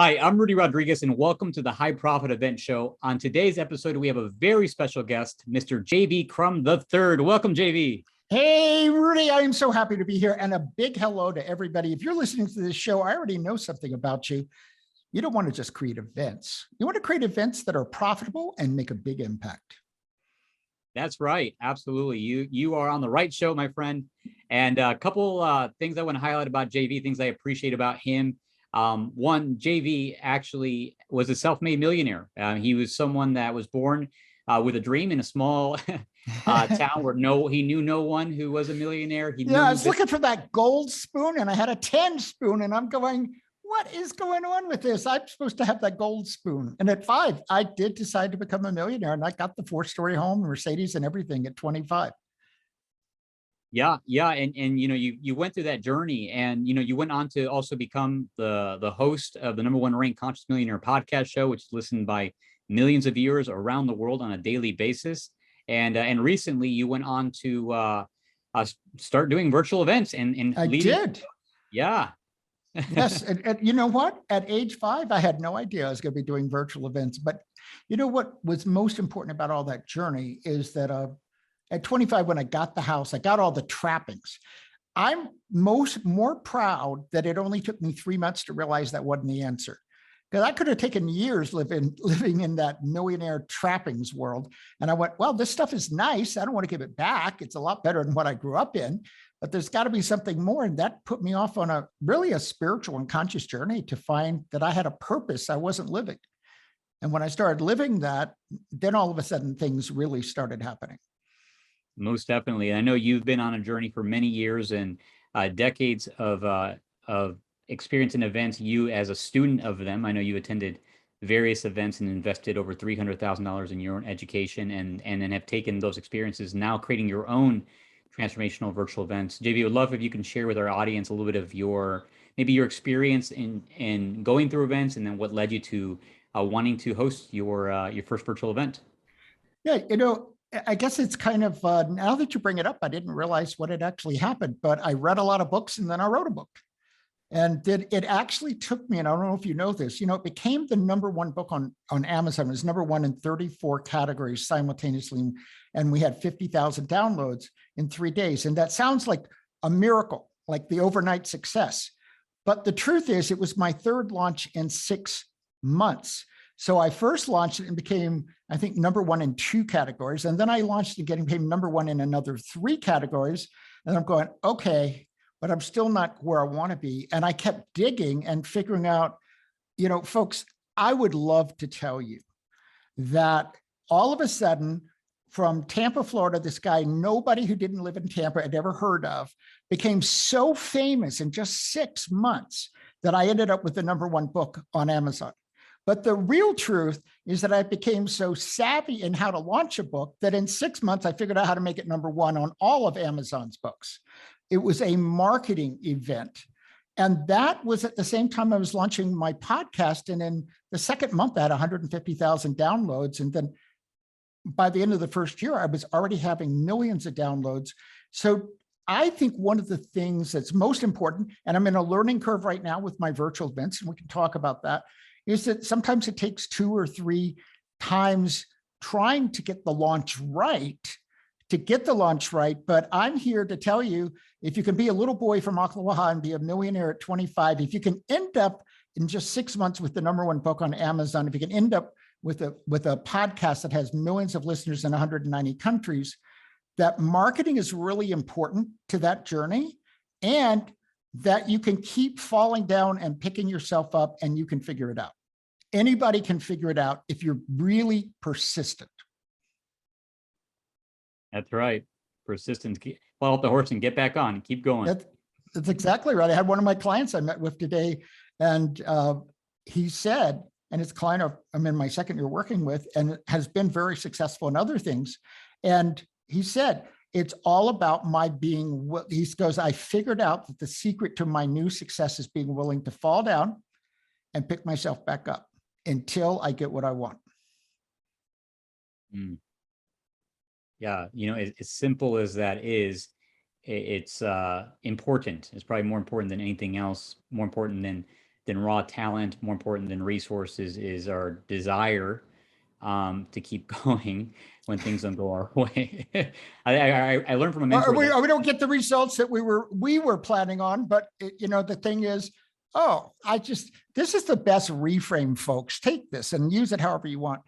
Hi, I'm Rudy Rodriguez, and welcome to the High Profit Event Show. On today's episode, we have a very special guest, Mr. JV Crum III. Welcome, JV. Hey, Rudy, I am so happy to be here. And a big hello to everybody. If you're listening to this show, I already know something about you. You don't want to just create events. You want to create events that are profitable and make a big impact. That's right. Absolutely. You are on the right show, my friend. And a couple things I want to highlight about JV, things I appreciate about him. One, JV actually was a self-made millionaire. He was someone that was born with a dream in a small town where he knew no one who was a millionaire. I was looking for that gold spoon and I had a 10 spoon and I'm going, what is going on with this? I'm supposed to have that gold spoon. And at 5, I did decide to become a millionaire and I got the 4-story home, Mercedes and everything at 25. Yeah. And you went through that journey and, you went on to also become the host of the #1 ranked Conscious Millionaire podcast show, which is listened by millions of viewers around the world on a daily basis. And recently you went on to start doing virtual events and I did. Yeah. Yes. And you know what? At age 5, I had no idea I was going to be doing virtual events. But you know what was most important about all that journey is that at 25, when I got the house, I got all the trappings. I'm more proud that it only took me 3 months to realize that wasn't the answer. Because I could have taken years living in that millionaire trappings world. And I went, well, this stuff is nice. I don't want to give it back. It's a lot better than what I grew up in, but there's got to be something more. And that put me off on a spiritual and conscious journey to find that I had a purpose I wasn't living. And when I started living that, then all of a sudden things really started happening. Most definitely. And I know you've been on a journey for many years and decades of experience in events. You as a student of them, I know you attended various events and invested over $300,000 in your own education and then have taken those experiences, now creating your own transformational virtual events. JV, would love if you can share with our audience a little bit of your experience in going through events and then what led you to wanting to host your first virtual event. Yeah, I guess it's kind of, now that you bring it up, I didn't realize what had actually happened, but I read a lot of books and then I wrote a book. And it actually took me, and I don't know if you know this, it became the #1 book on Amazon. It was #1 in 34 categories simultaneously. And we had 50,000 downloads in 3 days. And that sounds like a miracle, like the overnight success. But the truth is, it was my 3rd launch in 6 months. So I first launched it and became, I think, #1 in 2 categories. And then I launched it and became #1 in another 3 categories. And I'm going, okay, but I'm still not where I want to be. And I kept digging and figuring out, folks, I would love to tell you that all of a sudden from Tampa, Florida, this guy, nobody who didn't live in Tampa had ever heard of, became so famous in just 6 months that I ended up with the #1 book on Amazon. But the real truth is that I became so savvy in how to launch a book that in 6 months, I figured out how to make it #1 on all of Amazon's books. It was a marketing event. And that was at the same time I was launching my podcast. And in the 2nd month, I had 150,000 downloads. And then by the end of the 1st year, I was already having millions of downloads. So I think one of the things that's most important, and I'm in a learning curve right now with my virtual events, and we can talk about that, is that sometimes it takes 2 or 3 times trying to get the launch right, But I'm here to tell you, if you can be a little boy from Oklahoma and be a millionaire at 25, if you can end up in just 6 months with the #1 book on Amazon, if you can end up with a podcast that has millions of listeners in 190 countries, that marketing is really important to that journey, and that you can keep falling down and picking yourself up and you can figure it out. Anybody can figure it out if you're really persistent. That's right. Persistence. Fall off the horse and get back on and keep going. That's exactly right. I had one of my clients I met with today, and he said, and it's a client I'm in my 2nd year working with and has been very successful in other things. And he said, it's all about he goes, I figured out that the secret to my new success is being willing to fall down and pick myself back up until I get what I want. Yeah, as simple as that is, it's important. It's probably more important than anything else, more important than than raw talent, more important than resources, is our desire to keep going when things don't go our way. I learned from a mentor that we don't get the results that we were planning on, but the thing is, this is the best reframe, folks. Take this and use it however you want.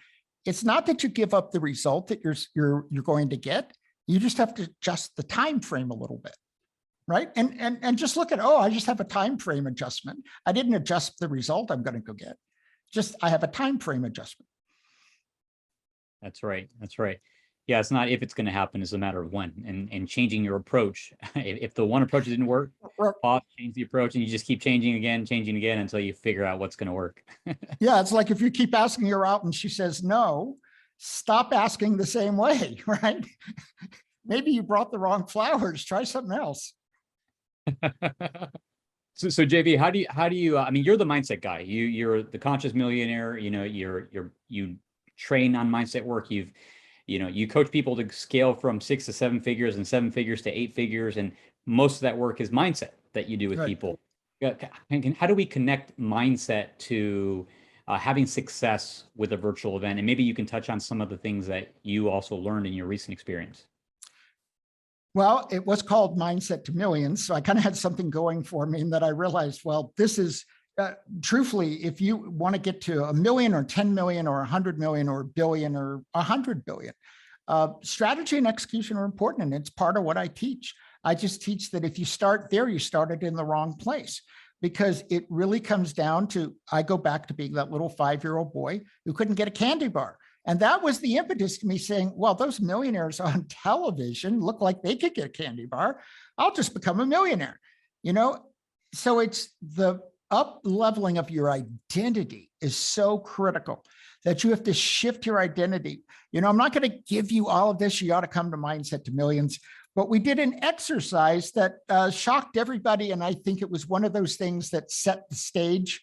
It's not that you give up the result that you're going to get. You just have to adjust the time frame a little bit, right? And just look at, I just have a time frame adjustment. I didn't adjust the result I'm going to go get. Just I have a time frame adjustment. That's right. That's right. Yeah, it's not if it's going to happen, it's a matter of when, and changing your approach. If the one approach didn't work, pause, change the approach, and you just keep changing again until you figure out what's going to work. Yeah, it's like if you keep asking her out and she says no, stop asking the same way, right? Maybe you brought the wrong flowers. Try something else. So JV, how do you? I mean, you're the mindset guy. You're the conscious millionaire. You train on mindset work. You coach people to scale from 6 to 7 figures and 7 figures to 8 figures. And most of that work is mindset that you do with people. How do we connect mindset to having success with a virtual event? And maybe you can touch on some of the things that you also learned in your recent experience. Well, it was called Mindset to Millions. So I kind of had something going for me, and that I realized, well, this is truthfully, if you want to get to 1 million or 10 million or 100 million or a billion or 100 billion, strategy and execution are important. And it's part of what I teach. I just teach that if you start there, you started in the wrong place, because it really comes down to, I go back to being that little 5-year-old boy who couldn't get a candy bar. And that was the impetus to me saying, well, those millionaires on television look like they could get a candy bar. I'll just become a millionaire, So it's the up leveling of your identity is so critical that you have to shift your identity. I'm not going to give you all of this. You ought to come to Mindset to Millions. But we did an exercise that shocked everybody. And I think it was one of those things that set the stage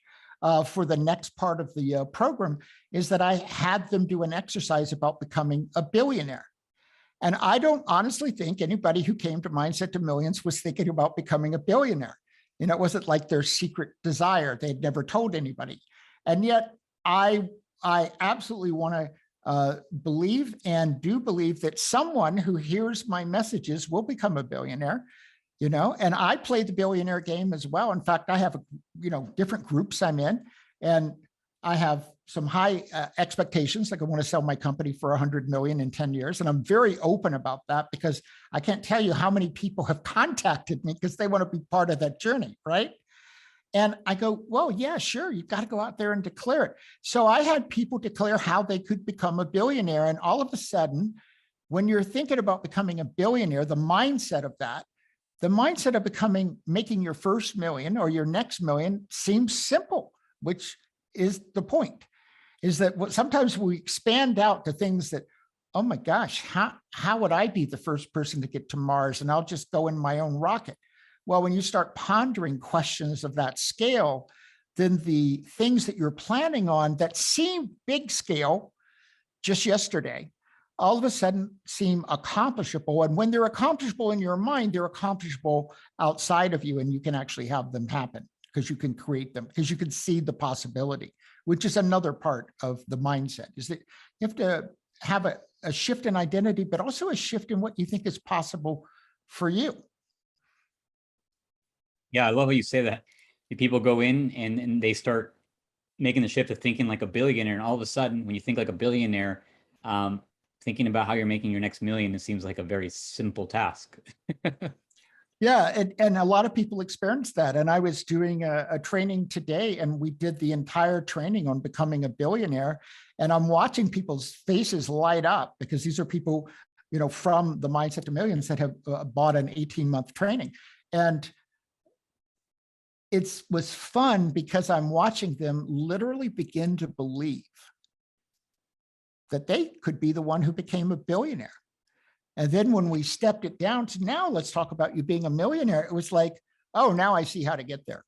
for the next part of the program, is that I had them do an exercise about becoming a billionaire. And I don't honestly think anybody who came to Mindset to Millions was thinking about becoming a billionaire. It wasn't like their secret desire. They'd never told anybody. And yet I absolutely want to believe and do believe that someone who hears my messages will become a billionaire. And I play the billionaire game as well. In fact, I have, different groups I'm in, and I have some high expectations. Like I want to sell my company for 100 million in 10 years. And I'm very open about that, because I can't tell you how many people have contacted me because they want to be part of that journey. Right. And I go, well, yeah, sure. You've got to go out there and declare it. So I had people declare how they could become a billionaire. And all of a sudden, when you're thinking about becoming a billionaire, the mindset of making your first million or your next million seems simple, which is the point, is that sometimes we expand out to things that, oh my gosh, how would I be the first person to get to Mars? And I'll just go in my own rocket. Well, when you start pondering questions of that scale, then the things that you're planning on that seem big scale just yesterday, all of a sudden seem accomplishable. And when they're accomplishable in your mind, they're accomplishable outside of you, and you can actually have them happen because you can create them, because you can see the possibility, which is another part of the mindset, is that you have to have a shift in identity, but also a shift in what you think is possible for you. Yeah, I love how you say that. People go in and they start making the shift of thinking like a billionaire. And all of a sudden, when you think like a billionaire, thinking about how you're making your next million, it seems like a very simple task. Yeah, and a lot of people experience that. And I was doing a training today, and we did the entire training on becoming a billionaire. And I'm watching people's faces light up, because these are people, from the Mindset to Millions that have bought an 18-month training. And it was fun because I'm watching them literally begin to believe that they could be the one who became a billionaire. And then when we stepped it down to, now let's talk about you being a millionaire, it was like, oh, now I see how to get there.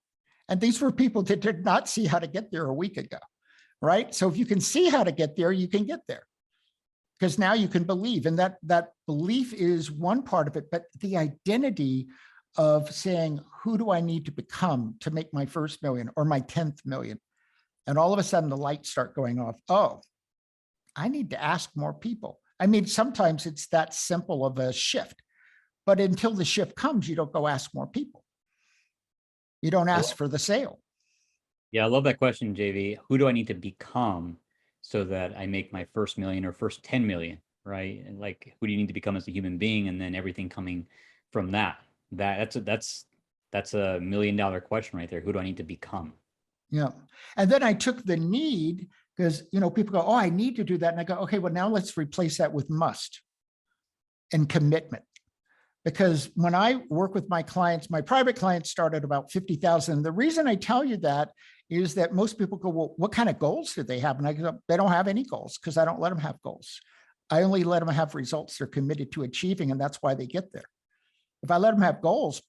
And these were people that did not see how to get there a week ago, right? So if you can see how to get there, you can get there, because now you can believe. And that belief is one part of it, but the identity of saying, who do I need to become to make my first million or my 10th million? And all of a sudden the lights start going off. Oh, I need to ask more people. I mean, sometimes it's that simple of a shift, but until the shift comes, you don't go ask more people. You don't ask for the sale. Yeah, I love that question, JV. Who do I need to become so that I make my first million or first 10 million, right? And like, who do you need to become as a human being? And then everything coming from that. That's a $1 million question right there. Who do I need to become? Yeah. And then I took the need because, people go, oh, I need to do that. And I go, okay, well, now let's replace that with must and commitment. Because when I work with my clients, my private clients start at about 50,000. The reason I tell you that is that most people go, well, what kind of goals do they have? And I go, they don't have any goals because I don't let them have goals. I only let them have results they're committed to achieving, and that's why they get there. If I let them have goals,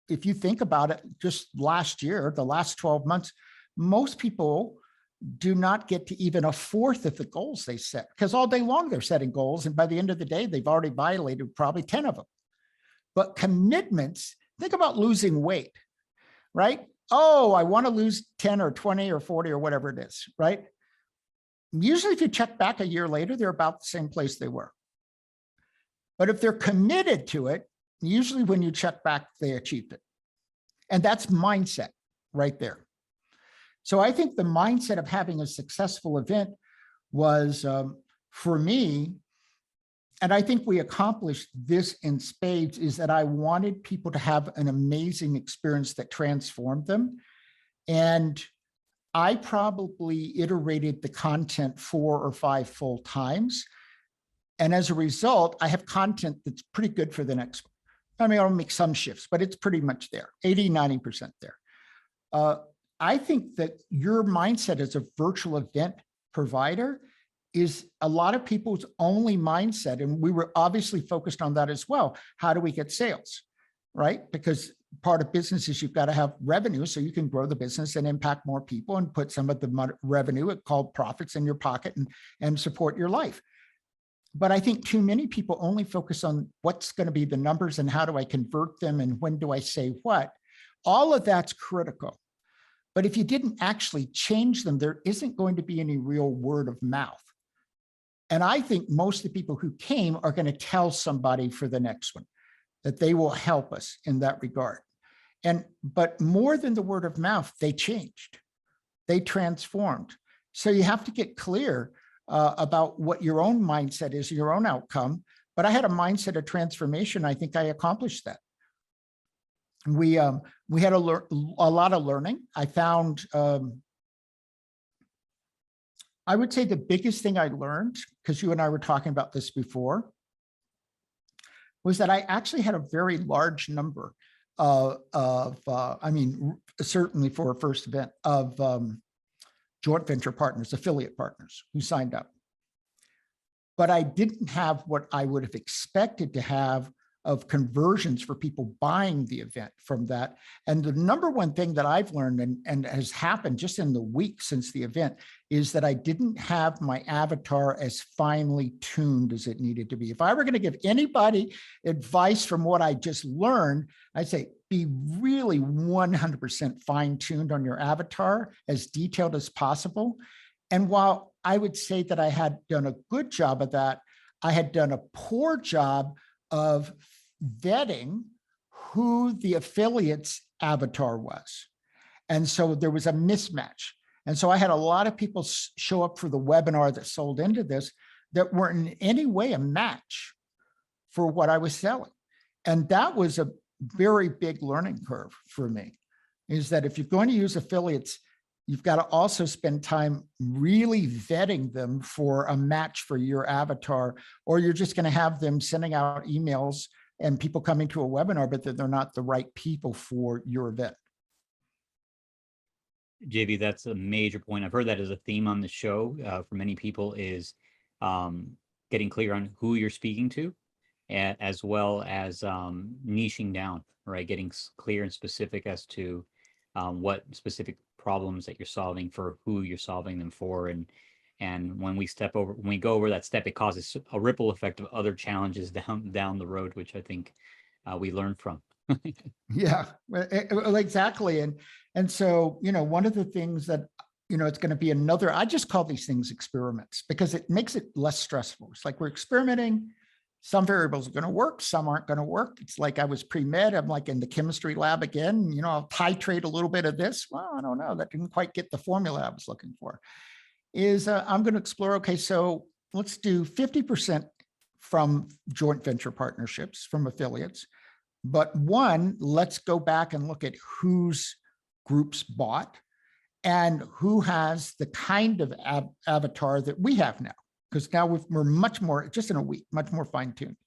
if you think about it, just last year, the last 12 months, most people do not get to even a fourth of the goals they set because all day long they're setting goals. And by the end of the day, they've already violated probably 10 of them. But commitments, think about losing weight, right? Oh, I want to lose 10 or 20 or 40 or whatever it is, right? Usually if you check back a year later, they're about the same place they were. But if they're committed to it, usually when you check back, they achieved it. And that's mindset right there. So I think the mindset of having a successful event was, for me, and I think we accomplished this in spades, is that I wanted people to have an amazing experience that transformed them. And I probably iterated the content 4 or 5 full times. And as a result, I have content that's pretty good for the next one. I mean, I'll make some shifts, but it's pretty much there, 80, 90% there. I think that your mindset as a virtual event provider is a lot of people's only mindset. And we were obviously focused on that as well. How do we get sales, right? Because part of business is you've got to have revenue so you can grow the business and impact more people and put some of the revenue called profits in your pocket and support your life. But I think too many people only focus on what's going to be the numbers and how do I convert them and when do I say what. All of that's critical. But if you didn't actually change them, there isn't going to be any real word of mouth. And I think most of the people who came are going to tell somebody for the next one that they will help us in that regard. But more than the word of mouth, they changed, they transformed. So you have to get clear about what your own mindset is, your own outcome. But I had a mindset of transformation. I think I accomplished that. We had a lot of learning. I found, I would say the biggest thing I learned, because you and I were talking about this before, was that I actually had a very large number I mean, certainly for a first event, of joint venture partners, affiliate partners who signed up. But I didn't have what I would have expected to have of conversions for people buying the event from that. And the number one thing that I've learned and has happened just in the week since the event is that I didn't have my avatar as finely tuned as it needed to be. If I were going to give anybody advice from what I just learned, I'd say be really 100% fine tuned on your avatar, as detailed as possible. And while I would say that I had done a good job of that, I had done a poor job of vetting who the affiliate's avatar was. And so there was a mismatch. And so I had a lot of people show up for the webinar that sold into this that weren't in any way a match for what I was selling. And that was a very big learning curve for me, is that if you're going to use affiliates, you've got to also spend time really vetting them for a match for your avatar, or you're just going to have them sending out emails and people coming to a webinar, but that they're not the right people for your event. JV, that's a major point. I've heard that as a theme on the show for many people is getting clear on who you're speaking to, as well as niching down, right? Getting clear and specific as to what specific problems that you're solving for who you're solving them for. And when we go over that step, it causes a ripple effect of other challenges down the road, which I think we learn from. Yeah, well, exactly. And so, one of the things that, it's going to be another, I just call these things experiments because it makes it less stressful. It's like we're experimenting. Some variables are going to work, some aren't going to work. It's like I was pre-med, I'm like in the chemistry lab again, I'll titrate a little bit of this. Well, I don't know, that didn't quite get the formula I was looking for. I'm going to explore, okay, so let's do 50% from joint venture partnerships, from affiliates. But one, let's go back and look at whose groups bought and who has the kind of avatar that we have now. Because now we're much more, just in a week, much more fine-tuned.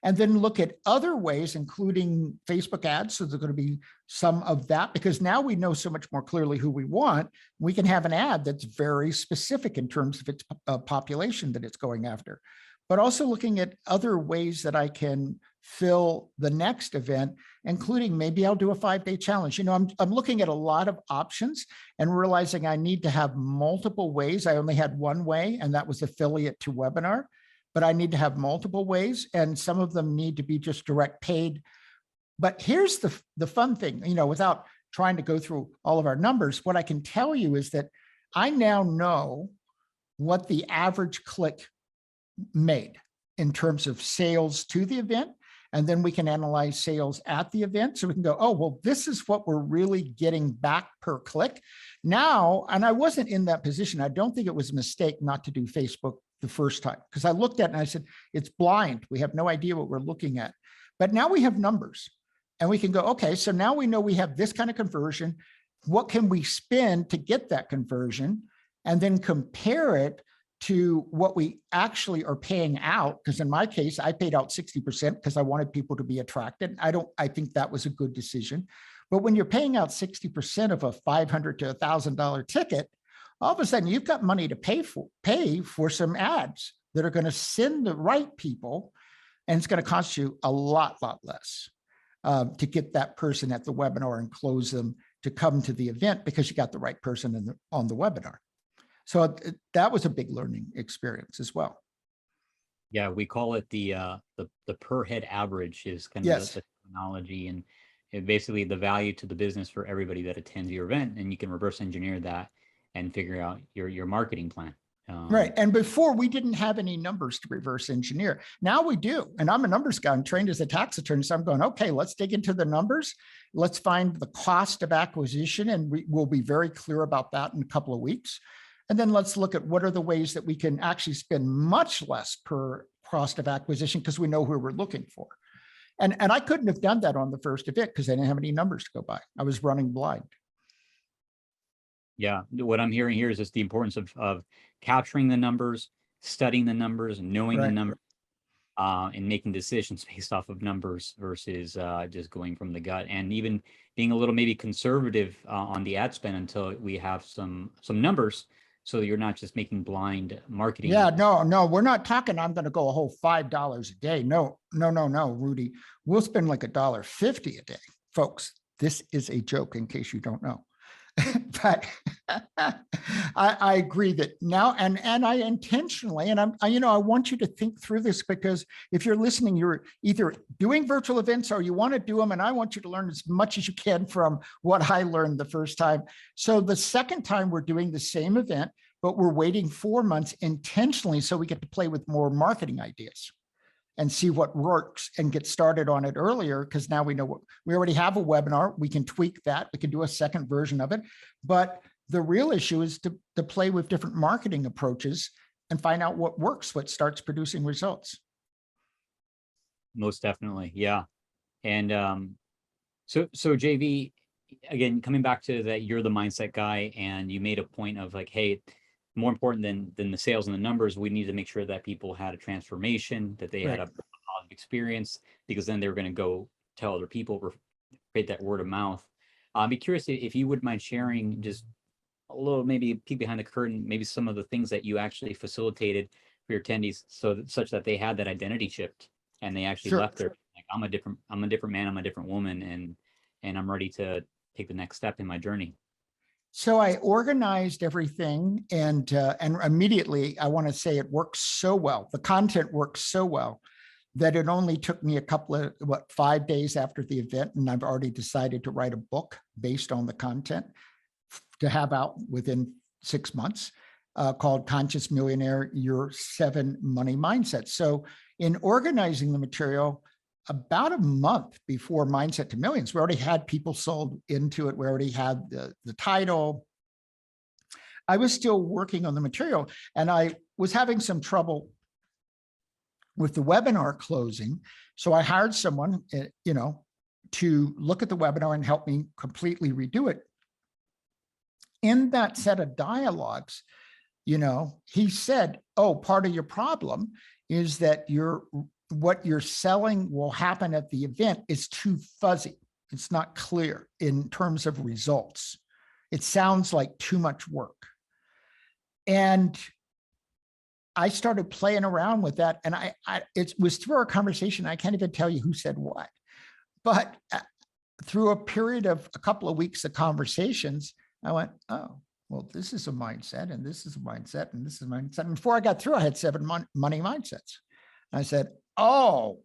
And then look at other ways, including Facebook ads. So there's going to be some of that because now we know so much more clearly who we want. We can have an ad that's very specific in terms of its population that it's going after. But also looking at other ways that I can fill the next event, including maybe I'll do a 5-day challenge. I'm looking at a lot of options and realizing I need to have multiple ways. I only had one way, and that was affiliate to webinar, but I need to have multiple ways, and some of them need to be just direct paid. But here's the fun thing, without trying to go through all of our numbers, what I can tell you is that I now know what the average click made in terms of sales to the event. And then we can analyze sales at the event. So we can go, oh, well, this is what we're really getting back per click. Now, and I wasn't in that position. I don't think it was a mistake not to do Facebook the first time, because I looked at it and I said, it's blind. We have no idea what we're looking at. But now we have numbers and we can go, okay, so now we know we have this kind of conversion. What can we spend to get that conversion? And then compare it to what we actually are paying out. Because in my case, I paid out 60% because I wanted people to be attracted. I think that was a good decision. But when you're paying out 60% of a $500 to $1,000 ticket, all of a sudden you've got money to pay for some ads that are going to send the right people. And it's going to cost you a lot less to get that person at the webinar and close them to come to the event because you got the right person on the webinar. So that was a big learning experience as well. Yeah, we call it the per head average is kind of Yes. the terminology, and basically the value to the business for everybody that attends your event, and you can reverse engineer that and figure out your marketing plan. Right. And before we didn't have any numbers to reverse engineer. Now we do. And I'm a numbers guy. I'm trained as a tax attorney. So I'm going, okay, let's dig into the numbers. Let's find the cost of acquisition. And we'll be very clear about that in a couple of weeks. And then let's look at what are the ways that we can actually spend much less per cost of acquisition because we know who we're looking for. And I couldn't have done that on the first event because I didn't have any numbers to go by. I was running blind. Yeah, what I'm hearing here is just the importance of capturing the numbers, studying the numbers, knowing the numbers, and making decisions based off of numbers versus just going from the gut, and even being a little maybe conservative on the ad spend until we have some numbers, so you're not just making blind marketing. Yeah, no, we're not talking, I'm going to go a whole $5 a day. No, Rudy, we'll spend like $1.50 a day. Folks, this is a joke in case you don't know. But I agree that now, and I intentionally, and I want you to think through this because if you're listening, you're either doing virtual events or you want to do them. And I want you to learn as much as you can from what I learned the first time. So the second time we're doing the same event, but we're waiting 4 months intentionally so we get to play with more marketing ideas and see what works and get started on it earlier, because now we know what we already have a webinar. We can tweak that. We can do a second version of it. But the real issue is to play with different marketing approaches and find out what works, what starts producing results. Most definitely. Yeah. And so JV, again, coming back to that, you're the mindset guy, and you made a point of like, hey, more important than the sales and the numbers, we need to make sure that people had a transformation, that they had a positive experience, because then they were going to go tell other people, create that word of mouth. I'd be curious if you would mind sharing just a little, maybe peek behind the curtain, maybe some of the things that you actually facilitated for your attendees, such that they had that identity shift and they actually left there like, I'm a different man, I'm a different woman, and I'm ready to take the next step in my journey. So I organized everything, and immediately I want to say it works so well. The content works so well that it only took me a couple of, 5 days after the event, and I've already decided to write a book based on the content to have out within 6 months, called Conscious Millionaire, Your 7 Money Mindsets. So in organizing the material, about a month before Mindset to Millions, we already had people sold into it. We already had the title. I was still working on the material, and I was having some trouble with the webinar closing. So I hired someone, to look at the webinar and help me completely redo it. In that set of dialogues, he said, oh, part of your problem is that what you're selling will happen at the event is too fuzzy. It's not clear in terms of results. It sounds like too much work. And I started playing around with that. And it was through our conversation. I can't even tell you who said what, but through a period of a couple of weeks of conversations, I went, oh, well, this is a mindset, and this is a mindset, and this is a mindset. And before I got through, I had 7 money mindsets. I said, oh,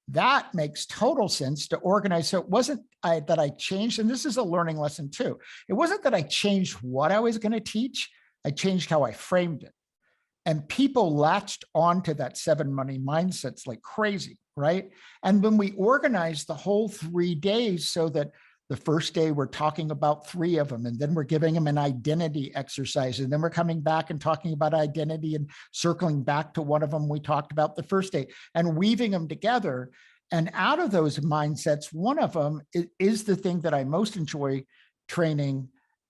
that makes total sense to organize. So it wasn't that I changed, and this is a learning lesson too. It wasn't that I changed what I was going to teach. I changed how I framed it. And people latched onto that 7 money mindsets like crazy, right? And when we organized the whole 3 days, so that the first day we're talking about 3 of them, and then we're giving them an identity exercise, and then we're coming back and talking about identity and circling back to one of them we talked about the first day and weaving them together. And out of those mindsets, one of them is the thing that I most enjoy training.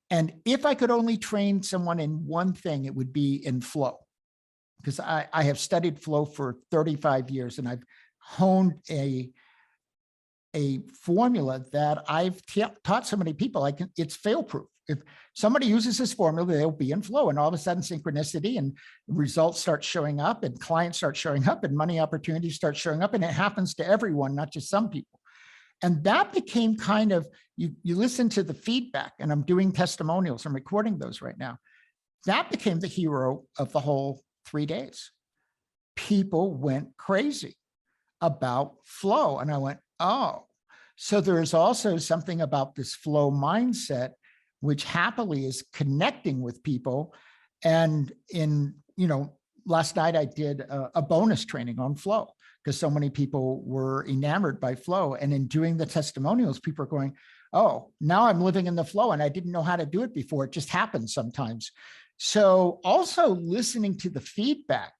And if I could only train someone in one thing, it would be in flow, because I have studied flow for 35 years, and I've honed a formula that I've taught so many people. It's fail proof. If somebody uses this formula, they'll be in flow, and all of a sudden synchronicity and results start showing up, and clients start showing up, and money opportunities start showing up, and it happens to everyone, not just some people. And that became kind of, you listen to the feedback, and I'm doing testimonials. I'm recording those right now. That became the hero of the whole 3 days. People went crazy about flow. And I went, oh, so there's also something about this flow mindset, which happily is connecting with people. And last night I did a bonus training on flow, because so many people were enamored by flow. And in doing the testimonials, people are going, oh, now I'm living in the flow, and I didn't know how to do it before. It just happens sometimes. So also listening to the feedback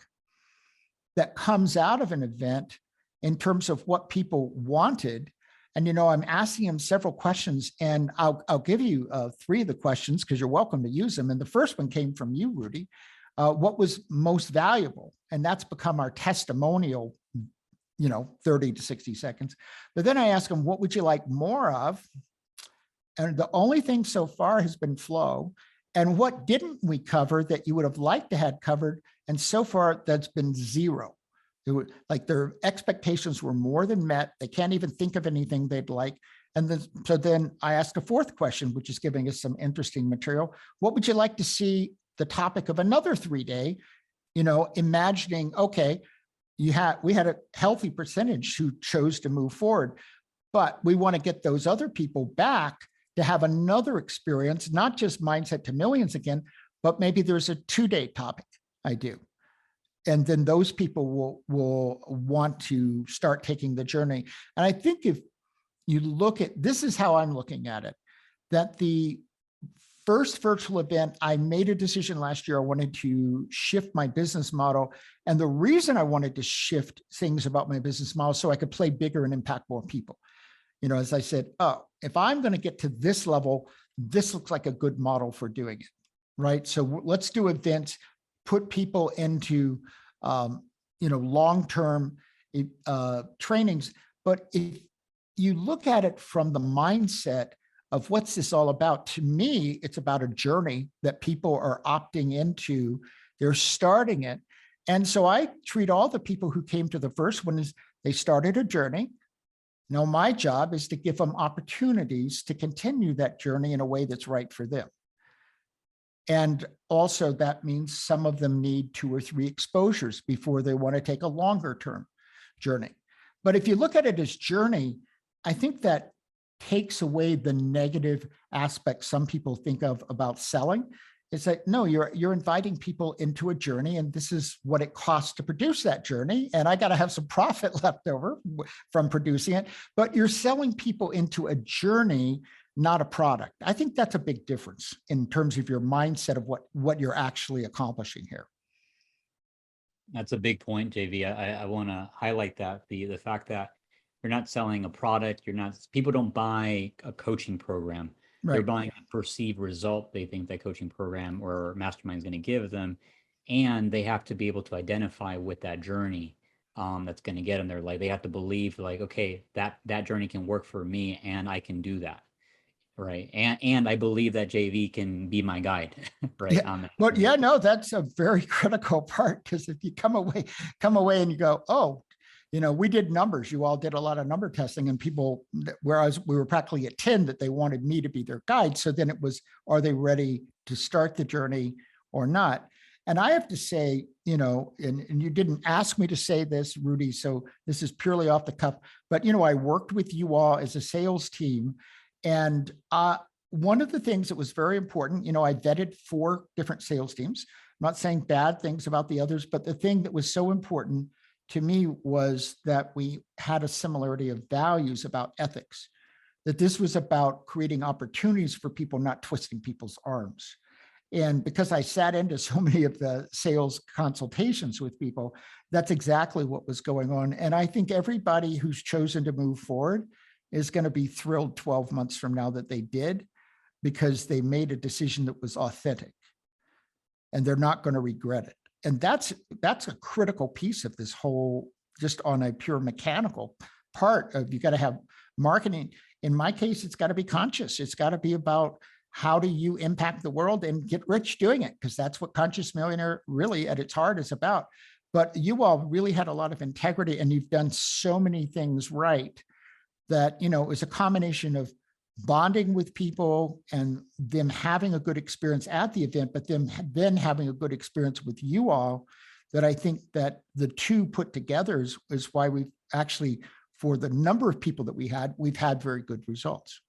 that comes out of an event in terms of what people wanted. And, I'm asking them several questions, and I'll give you 3 of the questions, because you're welcome to use them. And the first one came from you, Rudy. What was most valuable? And that's become our testimonial, 30 to 60 seconds. But then I ask them, what would you like more of? And the only thing so far has been flow. And what didn't we cover that you would have liked to have covered? And so far, that's been 0. Like their expectations were more than met. They can't even think of anything they'd like. And so then I asked a 4th question, which is giving us some interesting material. What would you like to see the topic of another 3-day? Imagining, okay, we had a healthy percentage who chose to move forward, but we want to get those other people back to have another experience, not just Mindset to Millions again, but maybe there's a 2-day topic I do. And then those people will want to start taking the journey. And I think if you look at, this is how I'm looking at it, that the first virtual event, I made a decision last year. I wanted to shift my business model. And the reason I wanted to shift things about my business model so I could play bigger and impact more people. As I said, oh, if I'm going to get to this level, this looks like a good model for doing it, right? So let's do events, put people into, long-term trainings. But if you look at it from the mindset of what's this all about, to me, it's about a journey that people are opting into. They're starting it. And so I treat all the people who came to the first one as they started a journey. Now, my job is to give them opportunities to continue that journey in a way that's right for them. And also that means some of them need 2 or 3 exposures before they want to take a longer term journey. But if you look at it as journey, I think that takes away the negative aspects some people think of about selling. It's like, no, you're inviting people into a journey, and this is what it costs to produce that journey. And I got to have some profit left over from producing it, but you're selling people into a journey, not a product. I think that's a big difference in terms of your mindset of what you're actually accomplishing here. That's a big point, JV. I want to highlight that the fact that you're not selling a product. People don't buy a coaching program. They're Right. buying a perceived result they think that coaching program or mastermind is going to give them. And they have to be able to identify with that journey that's going to get them there. Like they have to believe like, okay, that journey can work for me and I can do that. Right. And I believe that JV can be my guide, right? Yeah. On that But journey. yeah, no, that's a very critical part, because if you come away and you go, oh, we did numbers. You all did a lot of number testing, and people, whereas we were practically at 10, that they wanted me to be their guide. So then it was, are they ready to start the journey or not? And I have to say, and you didn't ask me to say this, Rudy, so this is purely off the cuff, but, I worked with you all as a sales team. And one of the things that was very important, I vetted 4 different sales teams. I'm not saying bad things about the others, but the thing that was so important to me was that we had a similarity of values about ethics, that this was about creating opportunities for people, not twisting people's arms. And because I sat into so many of the sales consultations with people, that's exactly what was going on. And I think everybody who's chosen to move forward is going to be thrilled 12 months from now that they did, because they made a decision that was authentic, and they're not going to regret it. And that's a critical piece of this whole, just on a pure mechanical part of, you got to have marketing. In my case, it's got to be conscious. It's got to be about how do you impact the world and get rich doing it, because that's what Conscious Millionaire really at its heart is about. But you all really had a lot of integrity, and you've done so many things right that, it was a combination of bonding with people and them having a good experience at the event, but them then having a good experience with you all, that I think that the two put together is why we've actually, for the number of people that we've had very good results.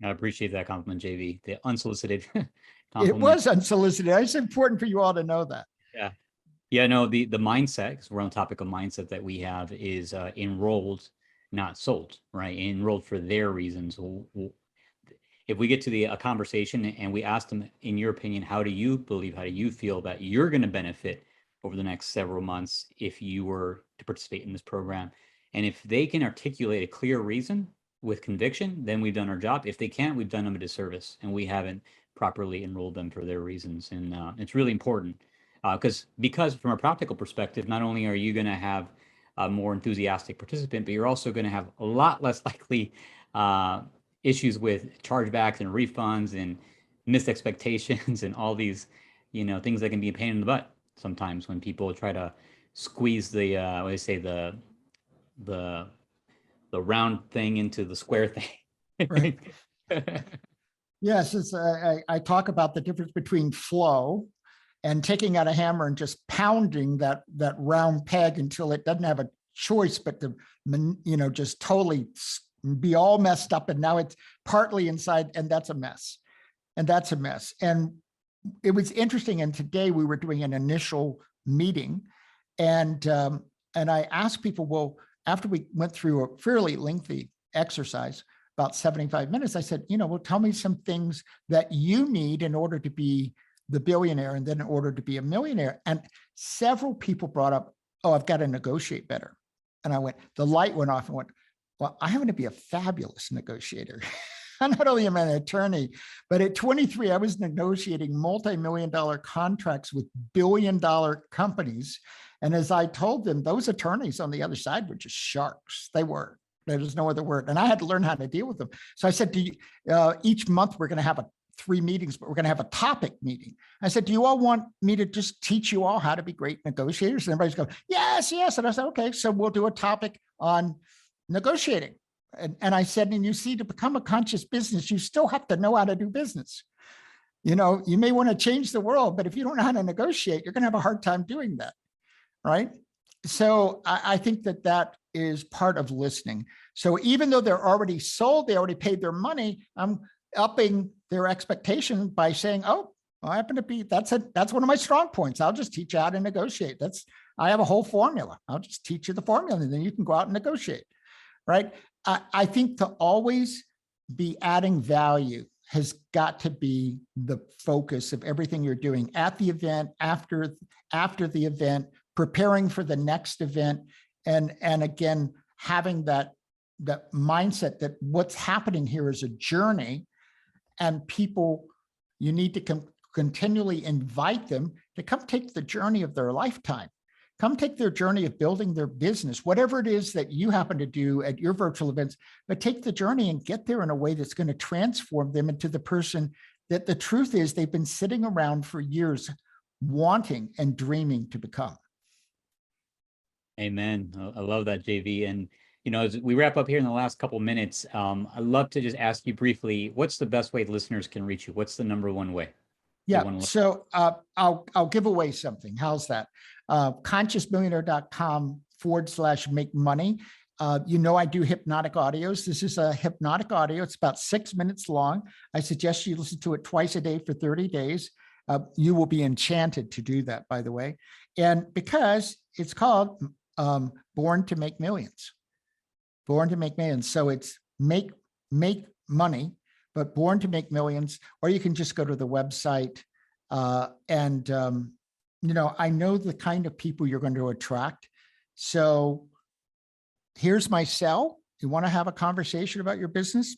I appreciate that compliment, JV. The unsolicited It compliment. was unsolicited. It's important for you all to know that. Yeah. Yeah, no, the mindset, because we're on the topic of mindset that we have, is enrolled, not sold, right? Enrolled for their reasons. If we get to a conversation and we ask them, in your opinion, how do you feel that you're going to benefit over the next several months if you were to participate in this program? And if they can articulate a clear reason with conviction, then we've done our job. If they can't, we've done them a disservice, and we haven't properly enrolled them for their reasons. And it's really important. Because from a practical perspective, not only are you going to have a more enthusiastic participant, but you're also going to have a lot less likely issues with chargebacks and refunds and missed expectations and all these, things that can be a pain in the butt sometimes when people try to squeeze the what do they say, the round thing into the square thing. Right. Yes, I talk about the difference between flow and taking out a hammer and just pounding that round peg until it doesn't have a choice but to, just totally be all messed up. And now it's partly inside, and that's a mess. And it was interesting. And today we were doing an initial meeting, and I asked people, well, after we went through a fairly lengthy exercise, about 75 minutes, I said, well, tell me some things that you need in order to be the billionaire, and then in order to be a millionaire. And several people brought up, oh, I've got to negotiate better. And the light went off and went, well, I happen to be a fabulous negotiator. I not only am I an attorney, but at 23, I was negotiating multi-million-dollar contracts with billion-dollar companies. And as I told them, those attorneys on the other side were just sharks. They were. There's no other word. And I had to learn how to deal with them. So I said, each month we're going to have 3 meetings, but we're going to have a topic meeting. I said, do you all want me to just teach you all how to be great negotiators? And everybody's going, yes, yes. And I said, okay, so we'll do a topic on negotiating. And I said, and you see, to become a conscious business, you still have to know how to do business. You may want to change the world, but if you don't know how to negotiate, you're going to have a hard time doing that. Right. So I think that that is part of listening. So even though they're already sold, they already paid their money, I'm upping their expectation by saying, oh, I happen to be, that's one of my strong points. I'll just teach you how to negotiate. I have a whole formula. I'll just teach you the formula and then you can go out and negotiate, right? I think to always be adding value has got to be the focus of everything you're doing at the event, after the event, preparing for the next event, and again, having that mindset that what's happening here is a journey, and people, you need to continually invite them to come take the journey of their lifetime. Come take their journey of building their business, whatever it is that you happen to do at your virtual events, but take the journey and get there in a way that's going to transform them into the person that the truth is they've been sitting around for years wanting and dreaming to become. Amen. I love that, JV. And, you know, as we wrap up here in the last couple minutes, I'd love to just ask you briefly, what's the best way listeners can reach you? What's the number one way? Yeah, so I'll give away something. How's that? Consciousmillionaire.com/make money. You know, I do hypnotic audios. This is a hypnotic audio. It's about 6 minutes long. I suggest you listen to it twice a day for 30 days. You will be enchanted to do that, by the way. And because it's called Born to Make Millions. Born to Make Millions. So it's make money, but Born to Make Millions, or you can just go to the website you know, I know the kind of people you're going to attract. So here's my cell. You want to have a conversation about your business?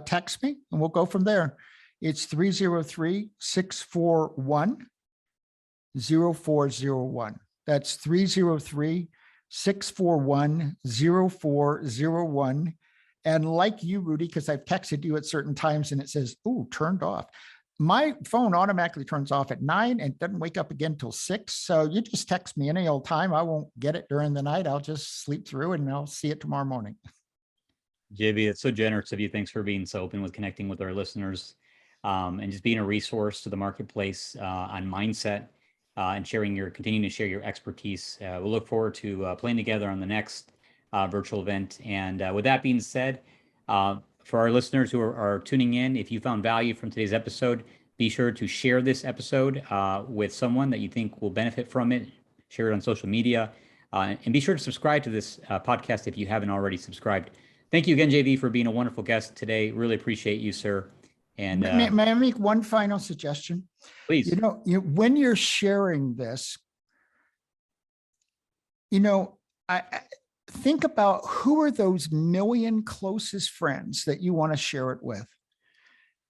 Text me and we'll go from there. It's 303-641-0401. That's 303-641-0401. And like you, Rudy, because I've texted you at certain times and it says, "Ooh, turned off." My phone automatically turns off at 9 and doesn't wake up again until 6. So you just text me any old time. I won't get it during the night. I'll just sleep through and I'll see it tomorrow morning. JV, it's so generous of you. Thanks for being so open with connecting with our listeners and just being a resource to the marketplace on mindset and continuing to share your expertise. We'll look forward to playing together on the next virtual event. And with that being said, for our listeners who are tuning in, if you found value from today's episode, be sure to share this episode with someone that you think will benefit from it. Share it on social media. And be sure to subscribe to this podcast if you haven't already subscribed. Thank you again, JV, for being a wonderful guest today. Really appreciate you, sir. And may I make one final suggestion? Please. You know, when you're sharing this, you know, I think about who are those million closest friends that you want to share it with.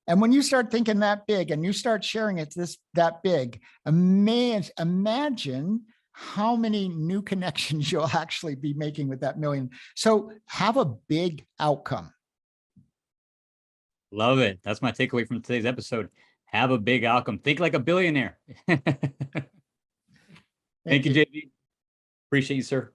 And when you start thinking that big and you start sharing it that big, imagine how many new connections you'll actually be making with that million. So have a big outcome. Love it. That's my takeaway from today's episode. Have a big outcome. Think like a billionaire. Thank you, JV. Appreciate you, sir.